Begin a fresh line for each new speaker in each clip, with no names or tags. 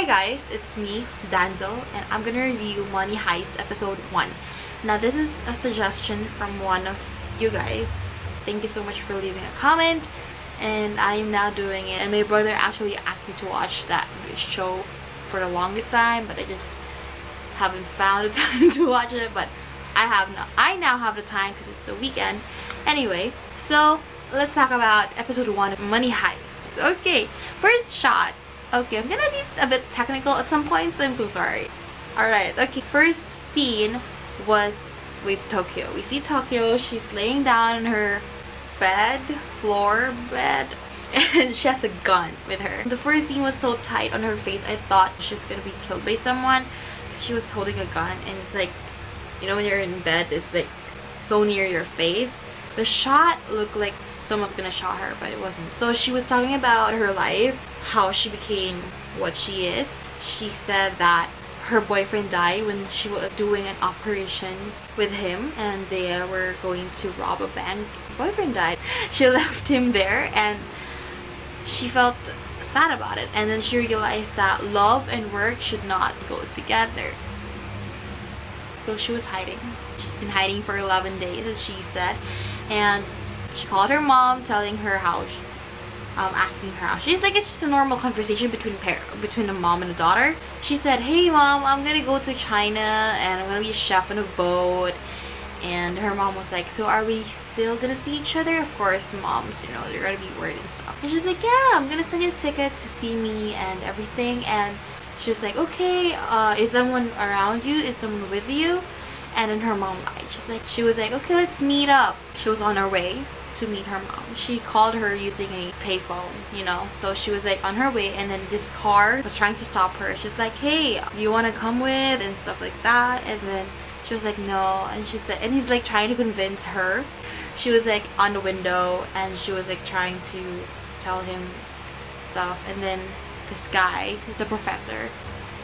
Hi guys, it's me, Danzel, and I'm gonna review Money Heist episode 1. Now this is a suggestion from one of you guys. Thank you so much for leaving a comment, and I am now doing it. And my brother actually asked me to watch that show for the longest time, but I just haven't found the time to watch it, but I now have the time because it's the weekend. Anyway, so let's talk about episode 1 of Money Heist. Okay, first shot. Okay, I'm gonna be a bit technical at some point, so I'm so sorry. Alright, okay, first scene was with Tokyo. We see Tokyo, she's laying down on her floor bed, and she has a gun with her. The first scene was so tight on her face, I thought she's gonna be killed by someone, because she was holding a gun, and it's like, you know when you're in bed, it's like so near your face. The shot looked like someone's gonna shot her, but it wasn't. So she was talking about her life, how she became what she is. She said that her boyfriend died when she was doing an operation with him, and they were going to rob a bank. Boyfriend died. She left him there, and she felt sad about it. And then she realized that love and work should not go together. So she was hiding. She's been hiding for 11 days, as she said, and she called her mom, telling her how, asking her how she's like. It's just a normal conversation between a mom and a daughter. She said, "Hey mom, I'm gonna go to China and I'm gonna be a chef on a boat." And her mom was like, "So are we still gonna see each other?" Of course, moms, you know, they're gonna be worried and stuff. And she's like, "Yeah, I'm gonna send you a ticket to see me and everything." And she's like, "Okay, is someone around you? Is someone with you?" And then her mom lied. She was like, "Okay, let's meet up." She was on her way to meet her mom. She called her using a payphone, you know. So she was like on her way, and then this car was trying to stop her. She's like, "Hey, do you want to come with?" and stuff like that. And then she was like, "No." And she's like, and he's like trying to convince her. She was like on the window, and she was like trying to tell him stuff. And then this guy, the professor,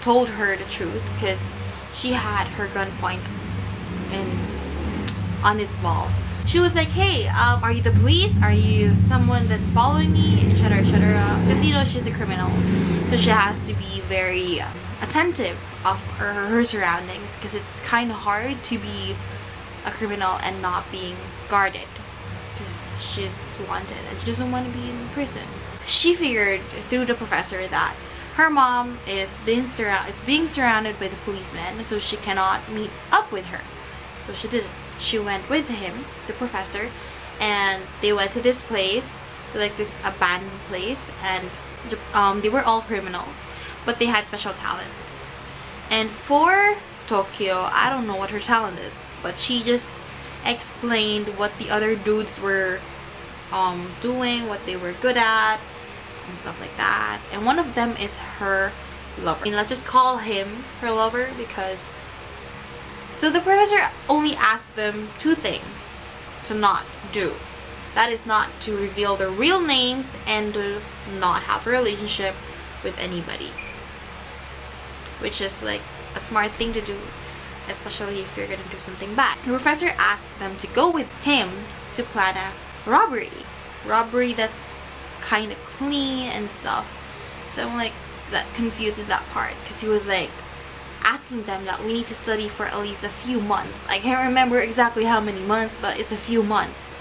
told her the truth because she had her gun pointed on his balls. She was like, "Hey, are you the police? Are you someone that's following me?" etc., etc. Because you know she's a criminal, so she has to be very attentive of her surroundings, because it's kind of hard to be a criminal and not being guarded, because she's wanted and she doesn't want to be in prison. She figured through the professor that her mom is being surrounded by the policemen, so she cannot meet up with her. So she didn't. She went with him, the professor, and they went to this place, to like this abandoned place, and they were all criminals, but they had special talents. And for Tokyo, I don't know what her talent is, but she just explained what the other dudes were doing, what they were good at, and stuff like that. And one of them is her lover. And let's just call him her lover, because so the professor only asked them 2 things to not do. That is not to reveal their real names and to not have a relationship with anybody. Which is like a smart thing to do, especially if you're gonna do something bad. The professor asked them to go with him to plan a robbery. Robbery that's kind of clean and stuff. So I'm like that confused in that part, because he was like asking them that we need to study for at least a few months. I can't remember exactly how many months, but it's a few months.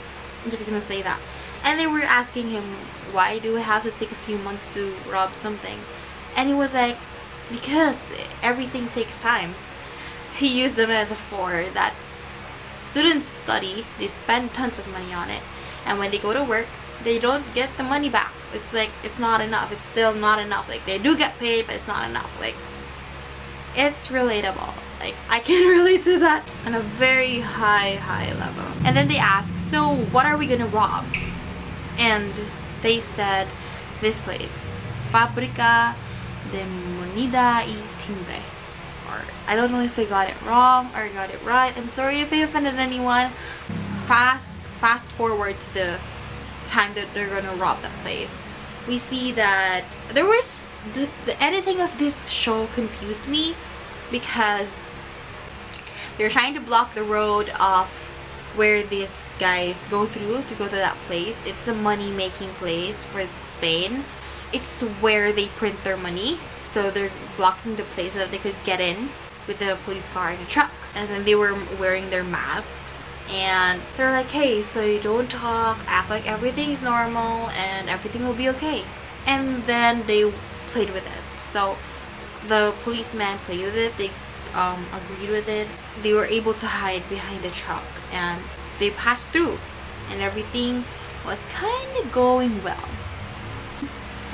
I'm just gonna say that. And they were asking him, why do we have to take a few months to rob something? And he was like, because everything takes time. He used the metaphor that students study, they spend tons of money on it, and when they go to work, they don't get the money back. It's like, it's not enough. It's still not enough. Like, they do get paid, but it's not enough. Like, it's relatable. Like, I can relate to that on a very high level. And then they ask, "So what are we gonna rob?" And they said this place, Fábrica de Moneda y Timbre. Or I don't know if I got it wrong or got it right. I'm sorry if I offended anyone. Fast forward to the time that they're gonna rob that place. We see that there was the editing of this show confused me, because they're trying to block the road of where these guys go through to go to that place. It's a money making place for Spain, it's where they print their money, so they're blocking the place so that they could get in with the police car and the truck. And then they were wearing their masks, and they're like, hey, so you don't talk, act like everything's normal and everything will be okay. And then they played with it. So the policeman played with it, they agreed with it. They were able to hide behind the truck, and they passed through, and everything was kind of going well.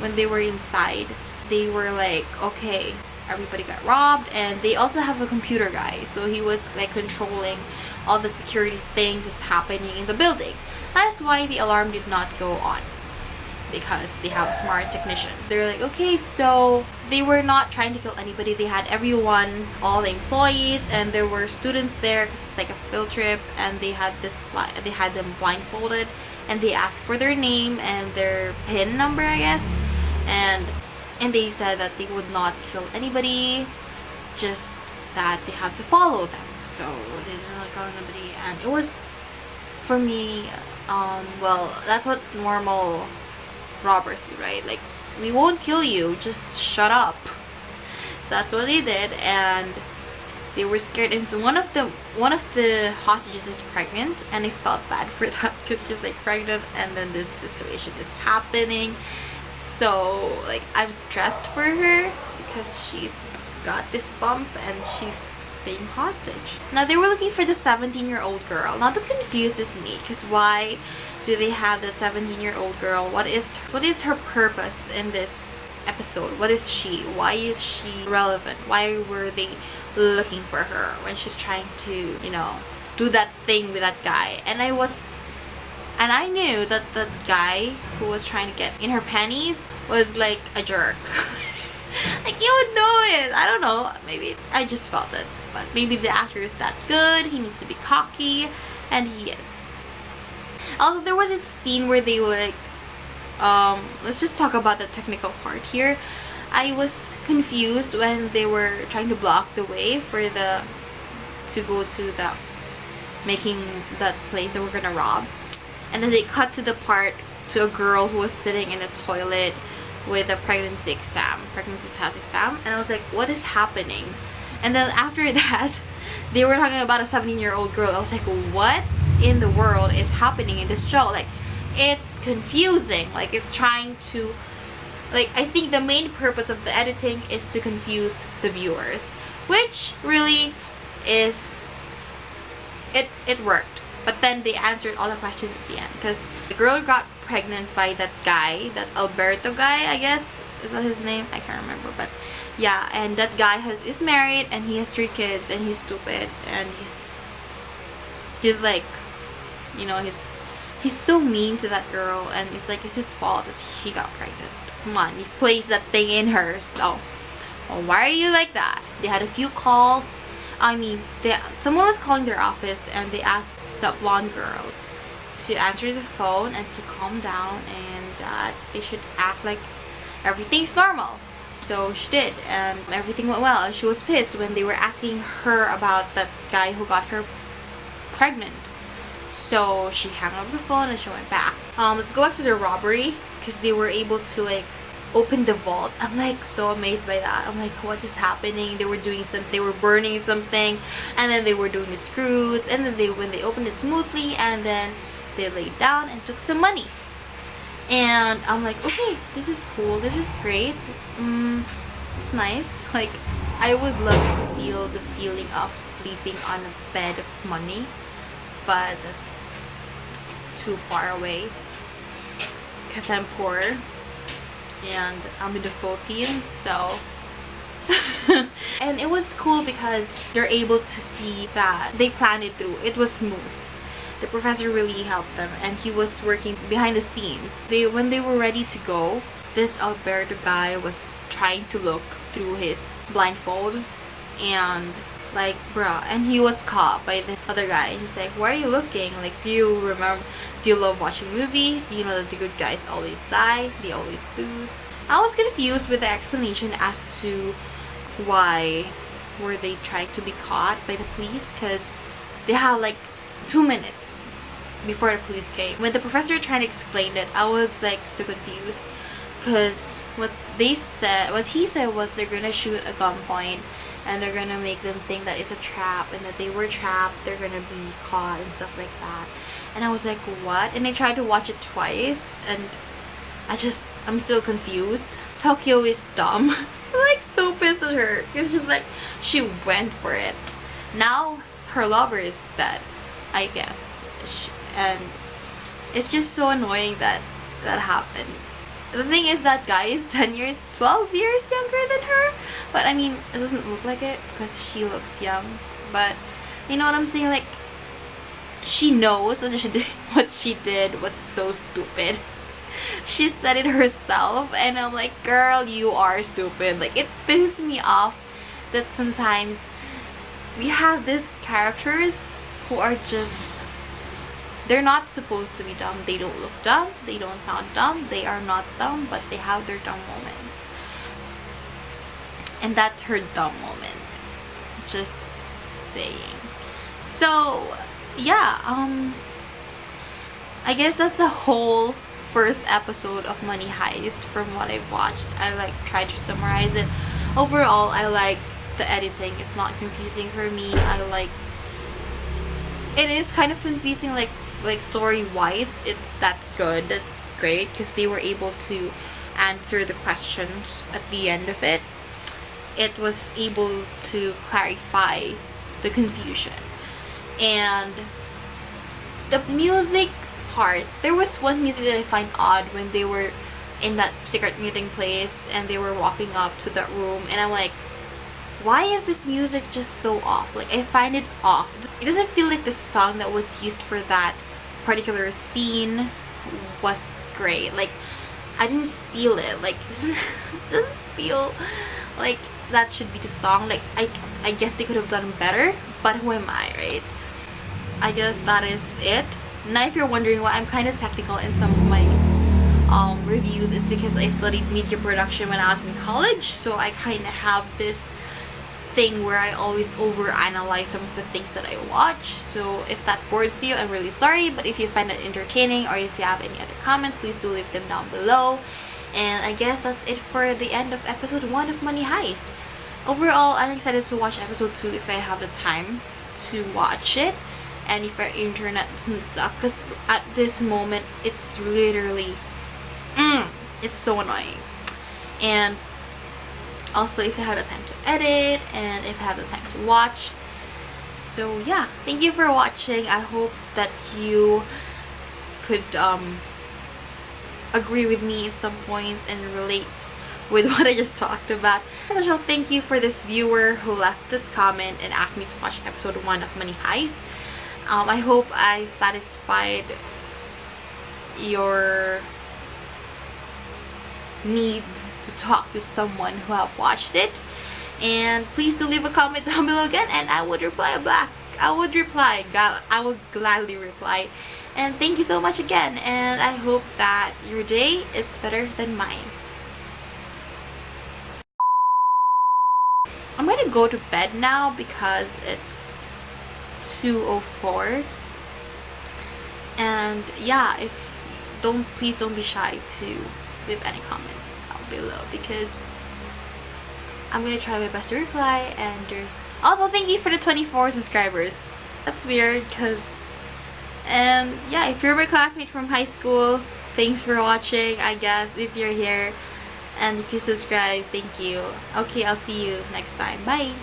When they were inside, they were like, okay, everybody got robbed, and they also have a computer guy, so he was like controlling all the security things that's happening in the building. That's why the alarm did not go on, because they have a smart technician. They're like, okay, so they were not trying to kill anybody. They had everyone, all the employees, and there were students there because it's like a field trip, and they had them blindfolded, and they asked for their name and their PIN number, I guess, and they said that they would not kill anybody, just that they have to follow them. So they didn't kill anybody, and it was, for me, well, that's what normal robbers do, right? Like, we won't kill you, just shut up. That's what they did, and they were scared. And so one of the hostages is pregnant, and I felt bad for that because she's like pregnant, and then this situation is happening. So like, I'm stressed for her because she's got this bump and she's being hostage. Now they were looking for the 17-year-old girl. Now that confuses me, because why do they have the 17-year-old girl? What is her purpose in this episode? What is she? Why is she relevant? Why were they looking for her when she's trying to, you know, do that thing with that guy? And I knew that the guy who was trying to get in her panties was like a jerk. Like, you would know it. I don't know. Maybe I just felt it. But maybe the actor is that good. He needs to be cocky, and he is. Also, there was a scene where they were like, let's just talk about the technical part here. I was confused when they were trying to block the way for to go to the making that place that we're gonna rob, and then they cut to the part to a girl who was sitting in the toilet with a pregnancy test exam, and I was like, what is happening? And then after that, they were talking about a 17-year-old girl. I was like, what in the world is happening in this show? Like, it's confusing. Like, it's trying to, like, I think the main purpose of the editing is to confuse the viewers, which really is, it worked. But then they answered all the questions at the end, because the girl got pregnant by that guy, that Alberto guy, I guess, is that his name? I can't remember, but yeah. And that guy is married, and he has 3 kids, and he's stupid, and he's like, you know, he's so mean to that girl, and it's like, it's his fault that she got pregnant. Come on, he placed that thing in her, so well, why are you like that? They had a few calls. I mean, someone was calling their office, and they asked that blonde girl to answer the phone and to calm down, and that they should act like everything's normal. So she did, and everything went well. And she was pissed when they were asking her about that guy who got her pregnant. So she hung up the phone and she went back. Let's go back to the robbery, because they were able to like open the vault. I'm like so amazed by that. I'm like, what is happening? They were burning something, and then they were doing the screws, and then when they opened it smoothly, and then they laid down and took some money. And I'm like, okay, this is cool, this is great. It's nice. Like, I would love to feel the feeling of sleeping on a bed of money, but that's too far away because I'm poor and I'm in the Philippines, so and it was cool because you're able to see that they planned it through. It was smooth. The professor really helped them, and he was working behind the scenes. When they were ready to go, this Alberto guy was trying to look through his blindfold, and like, bruh, and he was caught by the other guy. He's like, why are you looking? Like, do you love watching movies? Do you know that the good guys always die? They always lose? I was confused with the explanation as to why were they trying to be caught by the police, because they had like 2 minutes before the police came. When the professor tried to explain it, I was like so confused. Because what he said was they're gonna shoot a gunpoint and they're gonna make them think that it's a trap and that they were trapped, they're gonna be caught and stuff like that. And I was like, what? And I tried to watch it twice and I'm still confused. Tokyo is dumb. I'm like so pissed at her. It's just like she went for it. Now her lover is dead, I guess. And it's just so annoying that that happened. The thing is that guy is 12 years younger than her. But I mean, it doesn't look like it because she looks young. But you know what I'm saying? Like, she knows that what she did was so stupid. She said it herself, and I'm like, girl, you are stupid. Like, it pisses me off that sometimes we have these characters who are just, they're not supposed to be dumb. They don't look dumb. They don't sound dumb. They are not dumb, but they have their dumb moments. And that's her dumb moment. Just saying. So, yeah, I guess that's the whole first episode of Money Heist from what I've watched. I like tried to summarize it. Overall, I like the editing. It's not confusing for me. It is kind of confusing, like story wise. That's good. That's great because they were able to answer the questions at the end of it. It was able to clarify the confusion. And the music part, there was one music that I find odd when they were in that secret meeting place and they were walking up to that room, and I'm like, why is this music just so off? Like, I find it off. It doesn't feel like the song that was used for that particular scene was great. Like, I didn't feel it. Like, it doesn't feel like that should be the song. Like, I guess they could have done better, but who am I, right? I guess that is it. Now, if you're wondering why I'm kind of technical in some of my reviews, is because I studied media production when I was in college, so I kind of have this thing where I always overanalyze some of the things that I watch. So if that bores you, I'm really sorry, but if you find it entertaining or if you have any other comments, please do leave them down below. And I guess that's it for the end of episode 1 of Money Heist. Overall, I'm excited to watch episode 2 if I have the time to watch it and if our internet doesn't suck, because at this moment it's literally it's so annoying. And also if I have the time to edit and if I have the time to watch. So yeah, thank you for watching. I hope that you could agree with me in some points and relate with what I just talked about. Special thank you for this viewer who left this comment and asked me to watch episode 1 of Money Heist. I hope I satisfied your need to talk to someone who have watched it. And please do leave a comment down below again, and I would reply back. I would gladly reply. And thank you so much again, and I hope that your day is better than mine. I'm gonna go to bed now because it's 2:04. And yeah, please don't be shy to leave any comments down below, because I'm gonna try my best to reply. And there's also, thank you for the 24 subscribers. That's weird, and yeah, if you're my classmate from high school, thanks for watching, I guess, if you're here. And if you subscribe, thank you. Okay, I'll see you next time. Bye!